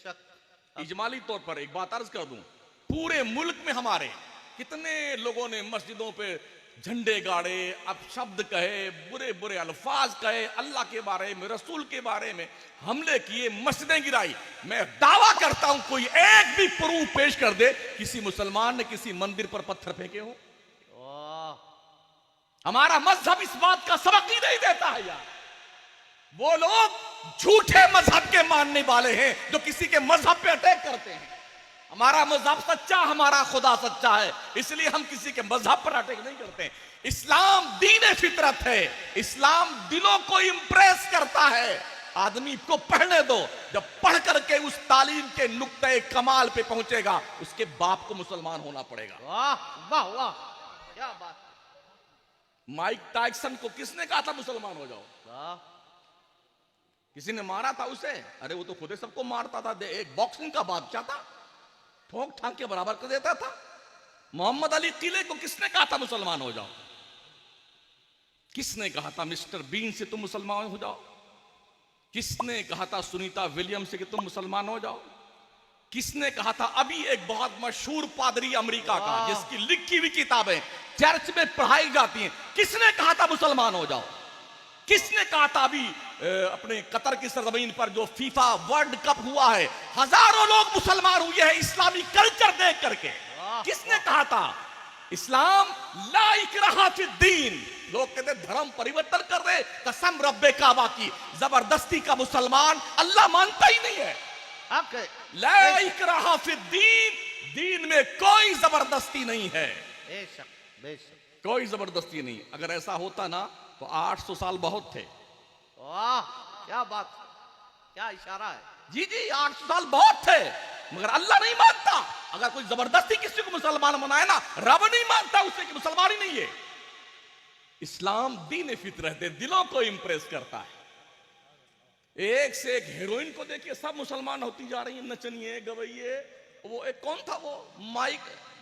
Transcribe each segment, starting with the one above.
बेशक। इजमाली तौर पर एक बात अर्ज कर दूं, पूरे मुल्क में हमारे कितने लोगों ने मस्जिदों पे झंडे गाड़े, अपशब्द कहे, बुरे बुरे अल्फाज कहे, अल्लाह के बारे में, रसूल के बारे में हमले किए, मस्जिदें गिराई। मैं दावा करता हूं कोई एक भी प्रूफ पेश कर दे किसी मुसलमान ने किसी मंदिर पर पत्थर फेंके हो। हमारा मजहब इस बात का सबक ही नहीं देता है यार। वो लोग झूठे मजहब के मानने वाले हैं जो किसी के मजहब पे अटैक करते हैं। हमारा मजहब सच्चा, हमारा खुदा सच्चा है, इसलिए हम किसी के मजहब पर अटैक नहीं करते। इस्लाम दीन फितरत है, इस्लाम दिलों को इंप्रेस करता है। आदमी को पढ़ने दो, जब पढ़ करके उस तालीम के नुक्ते कमाल पे पहुंचेगा उसके बाप को मुसलमान होना पड़ेगा। वाह वाह वाह, क्या बात। माइक टायसन को किसने कहा था मुसलमान हो जाओ? किसी ने मारा था उसे? अरे वो तो खुद सबको मारता था, एक बॉक्सिंग का बादशाह था, ठोक ठाक के बराबर कर देता था। मोहम्मद अली किले को किसने कहा था मुसलमान हो जाओ? किसने कहा था मिस्टर बीन से तुम मुसलमान हो जाओ? किसने कहा था सुनीता विलियम से कि तुम मुसलमान हो जाओ? किसने कहा था? अभी एक बहुत मशहूर पादरी अमेरिका का जिसकी लिखी हुई किताबें चर्च में पढ़ाई जाती हैं, किसने कहा था मुसलमान हो जाओ? किसने कहा था? अभी अपने कतर की सरजमीन पर जो फीफा वर्ल्ड कप हुआ है, हजारों लोग मुसलमान हुए हैं इस्लामी कल्चर देख करके। किसने कहा था? इस्लाम ला इकराहा फिद्दीन। लोग कहते धर्म परिवर्तन कर रहे, कसम रब्बे काबा की, जबरदस्ती का मुसलमान अल्लाह मानता ही नहीं है। ला इकराहा फिद्दीन, दीन में कोई जबरदस्ती नहीं है। बेशक बेशक, कोई जबरदस्ती नहीं। अगर ऐसा होता ना तो 800 साल बहुत थे। वाह क्या बात, क्या इशारा है। जी जी, 800 साल बहुत थे, मगर अल्लाह नहीं मानता। अगर कोई जबरदस्ती किसी को मुसलमान बनाए ना, रब नहीं मानता उसे कि मुसलमान ही नहीं है। इस्लाम दीन फितरत है, दिलों को इंप्रेस करता है। एक से एक हीरोइन को देखिए, सब मुसलमान होती जा रही है, नचनिए गवैये। वो एक कौन था वो,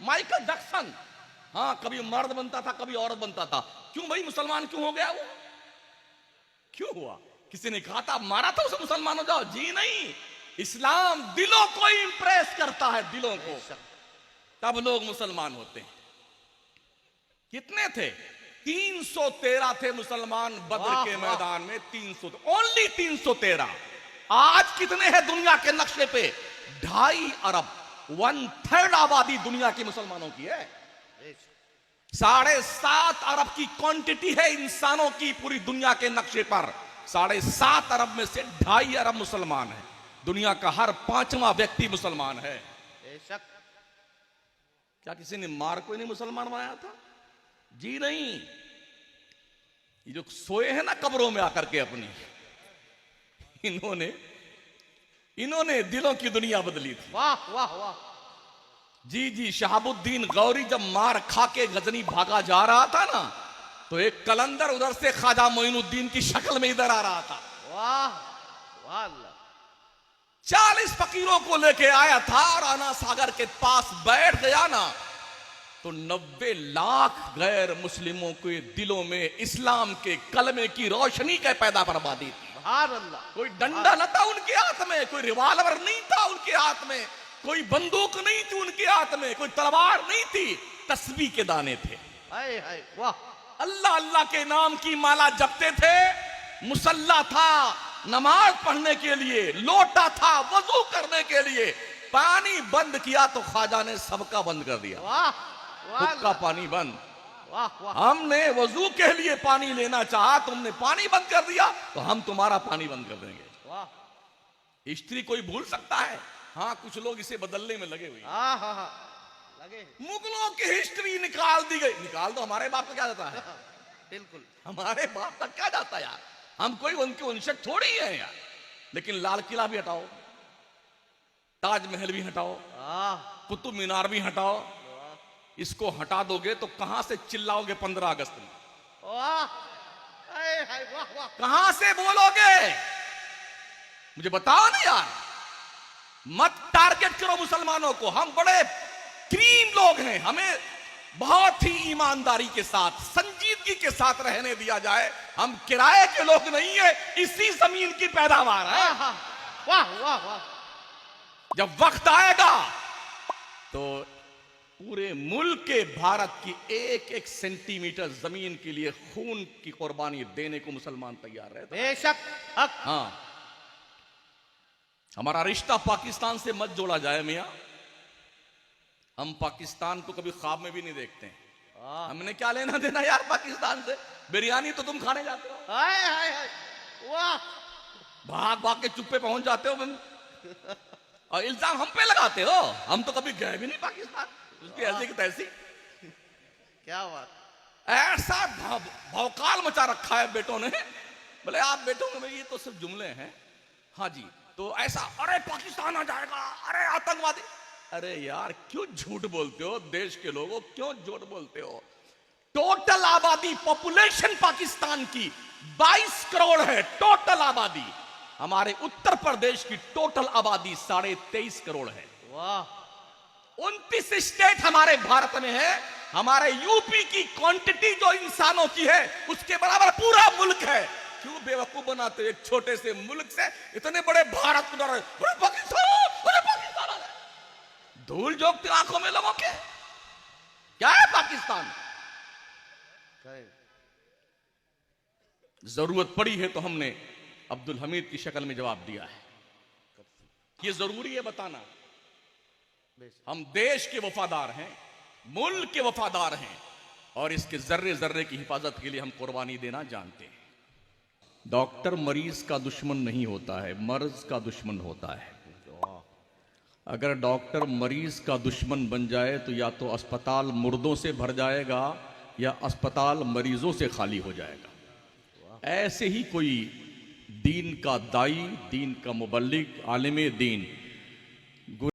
माइकल जैक्सन, हाँ कभी मर्द बनता था कभी औरत बनता था। क्यों भाई मुसलमान क्यों हो गया वो? क्यों हुआ? किसी ने कहा था, मारा था उसे मुसलमान हो जाओ? जी नहीं, इस्लाम दिलों को इंप्रेस करता है, दिलों को, तब लोग मुसलमान होते हैं। कितने थे? 313 थे मुसलमान बद्र के मैदान में, 300, ओनली 313। आज कितने हैं दुनिया के नक्शे पे? 2.5 अरब, 1/3 आबादी दुनिया की मुसलमानों की है। 7.5 अरब की क्वांटिटी है इंसानों की पूरी दुनिया के नक्शे पर। 7.5 अरब में से 2.5 अरब मुसलमान है। दुनिया का हर 5वां व्यक्ति मुसलमान है। बेशक। क्या किसी ने मार को नहीं मुसलमान बनाया था? जी नहीं। ये जो सोए हैं ना कब्रों में आकर के अपनी, इन्होंने दिलों की दुनिया बदली थी। वाह वाह वाह। जी जी, शहाबुद्दीन गौरी जब मार खा के गजनी भागा जा रहा था ना, तो एक कलंदर उधर से ख्वाजा मोइनुद्दीन की शक्ल में इधर आ रहा था। वाह वाह। 40 फकीरों को लेके आया था, राना सागर के पास बैठ गया ना, तो 90 लाख गैर मुस्लिमों के दिलों में इस्लाम के कलमे की रोशनी के पैदा बर्बादी थी। कोई डंडा न था उनके हाथ में, कोई रिवाल्वर नहीं था उनके हाथ में, कोई बंदूक नहीं थी उनके हाथ में, कोई तलवार नहीं थी, तस्बीह के दाने थे। हाय हाय वाह। अल्लाह अल्लाह के नाम की माला जपते थे। मुसल्ला था नमाज पढ़ने के लिए, लोटा था वजू करने के लिए। पानी बंद किया तो ख्वाजा ने सबका बंद कर दिया। वाह खुद का पानी बंद। वाह वाह। हमने वजू के लिए पानी लेना चाहा, तुमने पानी बंद कर दिया, तो हम तुम्हारा पानी बंद कर देंगे। वाह। हिस्ट्री कोई भूल सकता है? हाँ, कुछ लोग इसे बदलने में लगे हुए हैं। हाँ हाँ हाँ लगे। मुगलों की हिस्ट्री निकाल दी गई। निकाल दो, हमारे बाप का क्या जाता है? बिल्कुल, हमारे बाप तक क्या जाता है यार? हम कोई उनके वंशज थोड़ी ही हैं यार। लेकिन लाल किला भी हटाओ, ताजमहल भी हटाओ, कुतुब मीनार भी हटाओ, इसको हटा दोगे तो कहां से चिल्लाओगे 15 अगस्त में? वाह वाह। कहां से बोलोगे? मुझे बताओ ना यार। मत टारगेट करो मुसलमानों को। हम बड़े क्रीम लोग हैं, हमें बहुत ही ईमानदारी के साथ, संजीदगी के साथ रहने दिया जाए। हम किराए के लोग नहीं है, इसी जमीन की पैदावार है। वाह वाह वाह। जब वक्त आएगा तो पूरे मुल्क के भारत की एक एक सेंटीमीटर जमीन के लिए खून की कुर्बानी देने को मुसलमान तैयार रहते हैं। बेशक हक। हाँ, हमारा रिश्ता पाकिस्तान से मत जोड़ा जाए मियां। हम पाकिस्तान को कभी ख्वाब में भी नहीं देखते हैं। हमने क्या लेना देना यार पाकिस्तान से। बिरयानी तो तुम खाने जाते हो, हाय हाय हाय, वाह, भाग भाग के चुप्पे पहुंच जाते हो और इल्जाम हम पे लगाते हो। हम तो कभी गए भी नहीं पाकिस्तान, उसकी ऐसी की तैसी। क्या बात। ऐसा भौकाल मचा रखा है बेटों ने। बोले आप बेटों में ये तो सिर्फ जुमले हैं। हाँ जी, तो ऐसा, अरे पाकिस्तान आ जाएगा, अरे आतंकवादी। अरे यार क्यों झूठ बोलते हो देश के लोगों, क्यों झूठ बोलते हो। टोटल आबादी, पॉपुलेशन पाकिस्तान की 22 करोड़ है। टोटल आबादी, हमारे उत्तर प्रदेश की टोटल आबादी 23.5 करोड़ है। वाह। 29 स्टेट हमारे भारत में है। हमारे यूपी की क्वांटिटी जो इंसानों की है उसके बराबर पूरा मुल्क है। क्यों बेवकूफ बनाते हो एक छोटे से मुल्क से इतने बड़े भारत को डर। पाकिस्तान धूल झोंकते आंखों में लोगों के। क्या है पाकिस्तान? जरूरत पड़ी है तो हमने अब्दुल हमीद की शक्ल में जवाब दिया है। ये जरूरी है बताना। हम देश के वफादार हैं, मुल्क के वफादार हैं और इसके जर्रे जर्रे की हिफाजत के लिए हम कुर्बानी देना जानते हैं। डॉक्टर मरीज का दुश्मन नहीं होता है, मर्ज का दुश्मन होता है। अगर डॉक्टर मरीज का दुश्मन बन जाए तो या तो अस्पताल मुर्दों से भर जाएगा या अस्पताल मरीजों से खाली हो जाएगा। ऐसे ही कोई दीन का दाई, दीन का मुबल्लिग, आलिम दीन